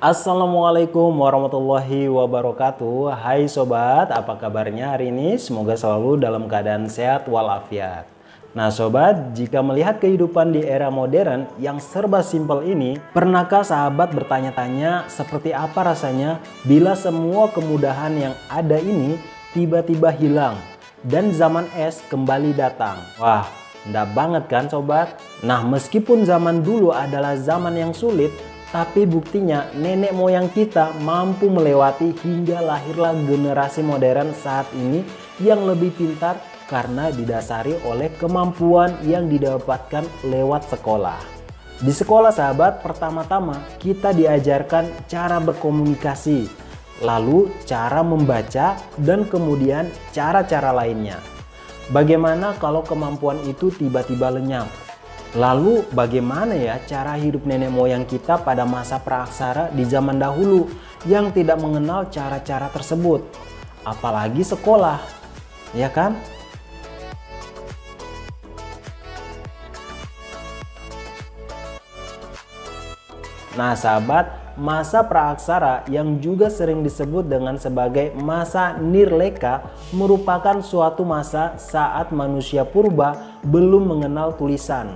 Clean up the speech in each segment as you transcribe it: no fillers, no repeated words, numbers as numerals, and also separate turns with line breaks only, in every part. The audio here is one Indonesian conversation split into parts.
Assalamualaikum warahmatullahi wabarakatuh. Hai sobat, apa kabarnya hari ini? Semoga selalu dalam keadaan sehat walafiat. Nah sobat, jika melihat kehidupan di era modern yang serba simpel ini, pernahkah sahabat bertanya-tanya seperti apa rasanya bila semua kemudahan yang ada ini tiba-tiba hilang dan zaman es kembali datang? Wah, enggak banget kan sobat? Nah, meskipun zaman dulu adalah zaman yang sulit, tapi buktinya nenek moyang kita mampu melewati hingga lahirlah generasi modern saat ini yang lebih pintar karena didasari oleh kemampuan yang didapatkan lewat sekolah. Di sekolah sahabat, pertama-tama kita diajarkan cara berkomunikasi, lalu cara membaca, dan kemudian cara-cara lainnya. Bagaimana kalau kemampuan itu tiba-tiba lenyap? Lalu bagaimana ya cara hidup nenek moyang kita pada masa praaksara di zaman dahulu yang tidak mengenal cara-cara tersebut? Apalagi sekolah, ya kan? Nah sahabat, masa praaksara yang juga sering disebut dengan sebagai masa Nirleka merupakan suatu masa saat manusia purba belum mengenal tulisan.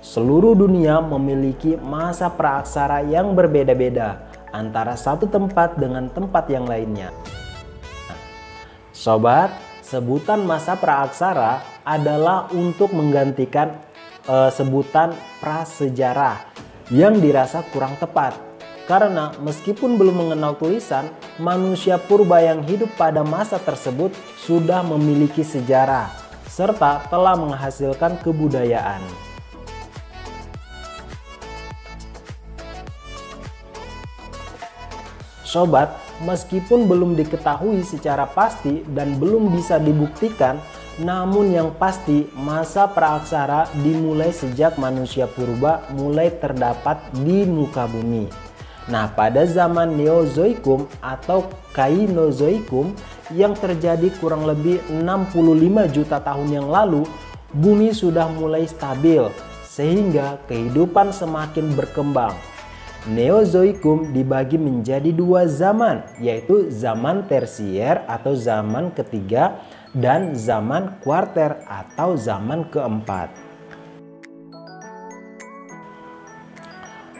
Seluruh dunia memiliki masa praaksara yang berbeda-beda antara satu tempat dengan tempat yang lainnya. Sobat, sebutan masa praaksara adalah untuk menggantikan sebutan prasejarah yang dirasa kurang tepat. Karena meskipun belum mengenal tulisan, manusia purba yang hidup pada masa tersebut sudah memiliki sejarah serta telah menghasilkan kebudayaan. Sobat, meskipun belum diketahui secara pasti dan belum bisa dibuktikan, namun yang pasti masa praaksara dimulai sejak manusia purba mulai terdapat di muka bumi. Nah, pada zaman Neozoikum atau Kainozoikum yang terjadi kurang lebih 65 juta tahun yang lalu, bumi sudah mulai stabil sehingga kehidupan semakin berkembang. Neozoikum dibagi menjadi dua zaman, yaitu zaman tersier atau zaman ketiga dan zaman kuarter atau zaman keempat.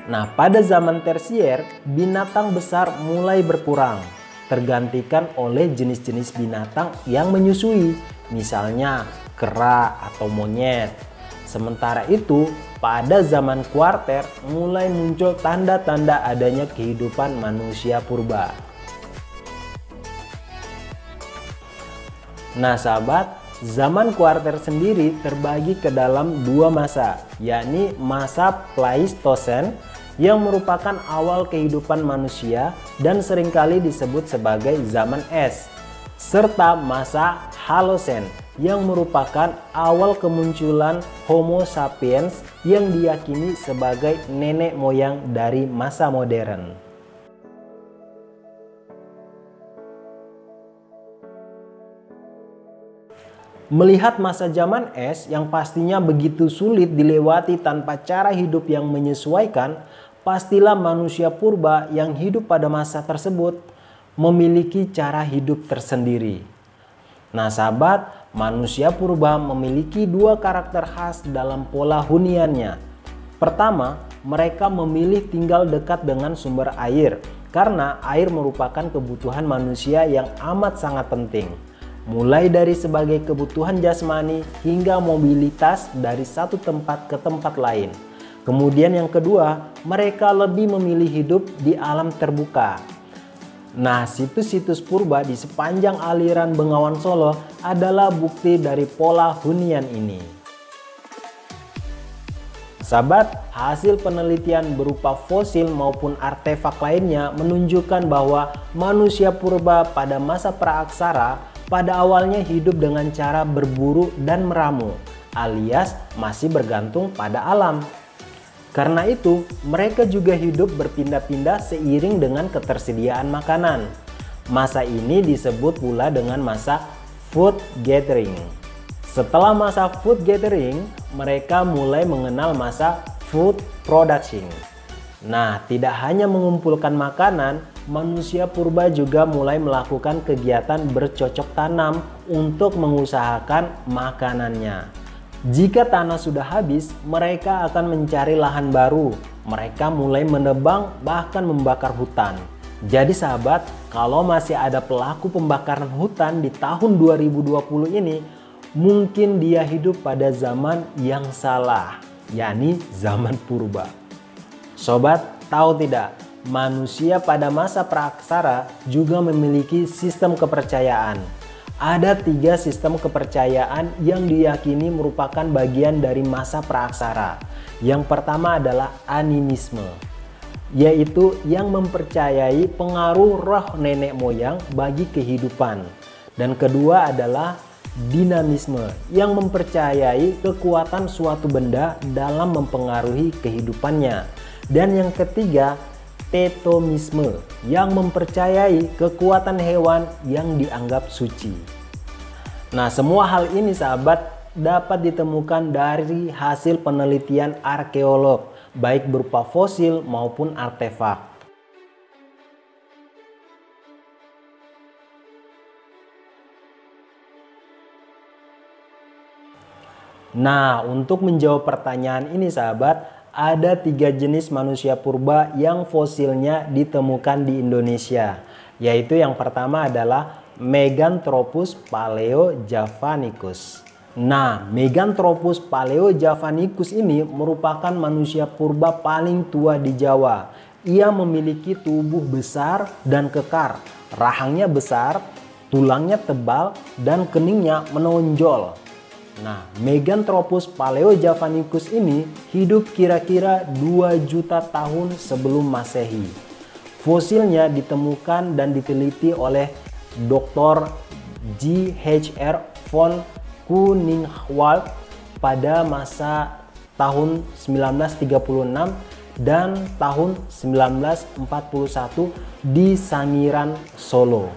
Nah, pada zaman tersier, binatang besar mulai berkurang, tergantikan oleh jenis-jenis binatang yang menyusui, misalnya kera atau monyet. Sementara itu, pada zaman kuarter mulai muncul tanda-tanda adanya kehidupan manusia purba. Nah sahabat, zaman kuarter sendiri terbagi ke dalam dua masa, yakni masa Pleistosen yang merupakan awal kehidupan manusia dan seringkali disebut sebagai zaman es, serta masa Halosen yang merupakan awal kemunculan Homo sapiens yang diyakini sebagai nenek moyang dari masa modern. Melihat masa zaman es yang pastinya begitu sulit dilewati tanpa cara hidup yang menyesuaikan, pastilah manusia purba yang hidup pada masa tersebut memiliki cara hidup tersendiri. Nah sahabat, manusia purba memiliki dua karakter khas dalam pola huniannya. Pertama, mereka memilih tinggal dekat dengan sumber air karena air merupakan kebutuhan manusia yang amat sangat penting. Mulai dari sebagai kebutuhan jasmani hingga mobilitas dari satu tempat ke tempat lain. Kemudian yang kedua, mereka lebih memilih hidup di alam terbuka. Nah, situs-situs purba di sepanjang aliran Bengawan Solo adalah bukti dari pola hunian ini. Sahabat, hasil penelitian berupa fosil maupun artefak lainnya menunjukkan bahwa manusia purba pada masa praaksara pada awalnya hidup dengan cara berburu dan meramu, alias masih bergantung pada alam. Karena itu, mereka juga hidup berpindah-pindah seiring dengan ketersediaan makanan. Masa ini disebut pula dengan masa food gathering. Setelah masa food gathering, mereka mulai mengenal masa food production. Nah, tidak hanya mengumpulkan makanan, manusia purba juga mulai melakukan kegiatan bercocok tanam untuk mengusahakan makanannya. Jika tanah sudah habis, mereka akan mencari lahan baru. Mereka mulai menebang bahkan membakar hutan. Jadi sahabat, kalau masih ada pelaku pembakaran hutan di tahun 2020 ini, mungkin dia hidup pada zaman yang salah, yakni zaman purba. Sobat, tahu tidak? Manusia pada masa praaksara juga memiliki sistem kepercayaan. Ada 3 sistem kepercayaan yang diyakini merupakan bagian dari masa praaksara. Yang pertama adalah animisme, yaitu yang mempercayai pengaruh roh nenek moyang bagi kehidupan. Dan kedua adalah dinamisme, yang mempercayai kekuatan suatu benda dalam mempengaruhi kehidupannya. Dan yang ketiga, tetomisme, yang mempercayai kekuatan hewan yang dianggap suci. Nah, semua hal ini sahabat dapat ditemukan dari hasil penelitian arkeolog, baik berupa fosil maupun artefak. Nah, untuk menjawab pertanyaan ini sahabat, ada 3 jenis manusia purba yang fosilnya ditemukan di Indonesia, yaitu yang pertama adalah Meganthropus paleojavanicus. Nah, Meganthropus paleojavanicus ini merupakan manusia purba paling tua di Jawa. Ia memiliki tubuh besar dan kekar, rahangnya besar, tulangnya tebal, dan keningnya menonjol. Nah, Meganthropus paleojavanicus ini hidup kira-kira 2 juta tahun sebelum Masehi. Fosilnya ditemukan dan diteliti oleh Dr. J.H.R. von Koenigswald pada masa tahun 1936 dan tahun 1941 di Sangiran, Solo.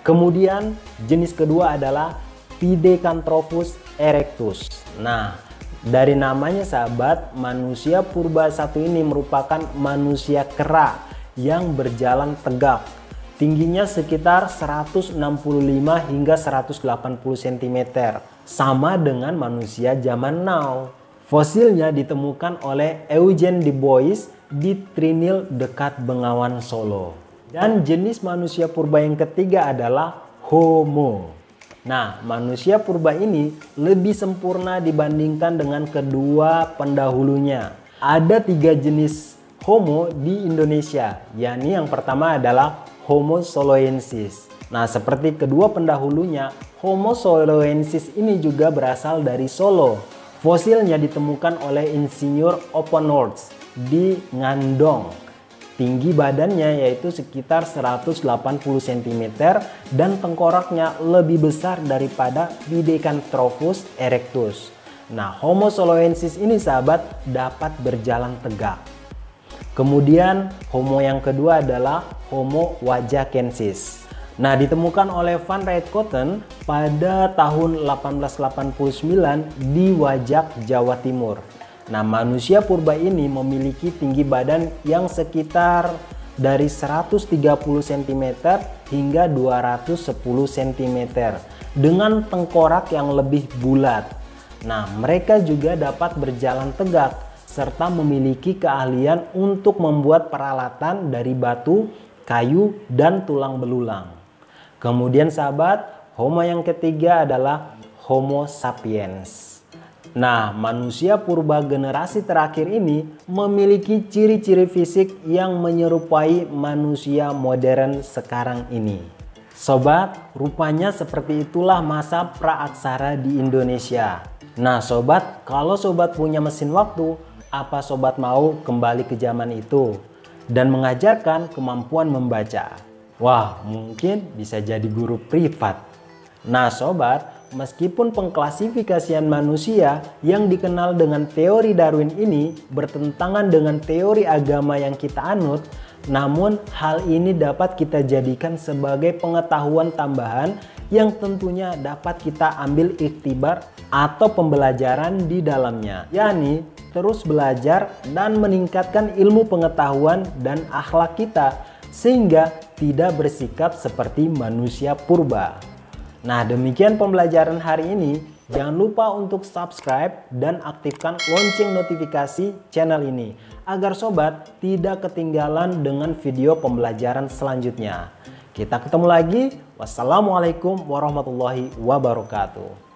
Kemudian jenis kedua adalah Pithecanthropus erectus. Nah, dari namanya sahabat, manusia purba satu ini merupakan manusia kera yang berjalan tegak. Tingginya sekitar 165 hingga 180 cm, sama dengan manusia zaman now. Fosilnya ditemukan oleh Eugene Du Bois di Trinil dekat Bengawan, Solo. Dan jenis manusia purba yang ketiga adalah Homo. Nah, manusia purba ini lebih sempurna dibandingkan dengan kedua pendahulunya. Ada 3 jenis Homo di Indonesia, yakni yang pertama adalah Homo soloensis. Nah, seperti kedua pendahulunya, Homo soloensis ini juga berasal dari Solo. Fosilnya ditemukan oleh insinyur Oppenholz di Ngandong. Tinggi badannya yaitu sekitar 180 cm dan tengkoraknya lebih besar daripada Pithecanthropus erectus. Nah, Homo soloensis ini sahabat dapat berjalan tegak. Kemudian Homo yang kedua adalah Homo wajakensis. Nah, ditemukan oleh Van Rietkotten pada tahun 1889 di Wajak, Jawa Timur. Nah, manusia purba ini memiliki tinggi badan yang sekitar dari 130 cm hingga 210 cm dengan tengkorak yang lebih bulat. Nah, mereka juga dapat berjalan tegak serta memiliki keahlian untuk membuat peralatan dari batu, kayu, dan tulang belulang. Kemudian sahabat, Homo yang ketiga adalah Homo sapiens. Nah, manusia purba generasi terakhir ini memiliki ciri-ciri fisik yang menyerupai manusia modern sekarang ini. Sobat, rupanya seperti itulah masa praaksara di Indonesia. Nah sobat, kalau sobat punya mesin waktu, apa sobat mau kembali ke zaman itu dan mengajarkan kemampuan membaca? Wah, mungkin bisa jadi guru privat. Nah sobat, meskipun pengklasifikasian manusia yang dikenal dengan teori Darwin ini bertentangan dengan teori agama yang kita anut, namun hal ini dapat kita jadikan sebagai pengetahuan tambahan yang tentunya dapat kita ambil iktibar atau pembelajaran di dalamnya, yakni terus belajar dan meningkatkan ilmu pengetahuan dan akhlak kita sehingga tidak bersikap seperti manusia purba. Nah, demikian pembelajaran hari ini. Jangan lupa untuk subscribe dan aktifkan lonceng notifikasi channel ini agar sobat tidak ketinggalan dengan video pembelajaran selanjutnya. Kita ketemu lagi. Wassalamualaikum warahmatullahi wabarakatuh.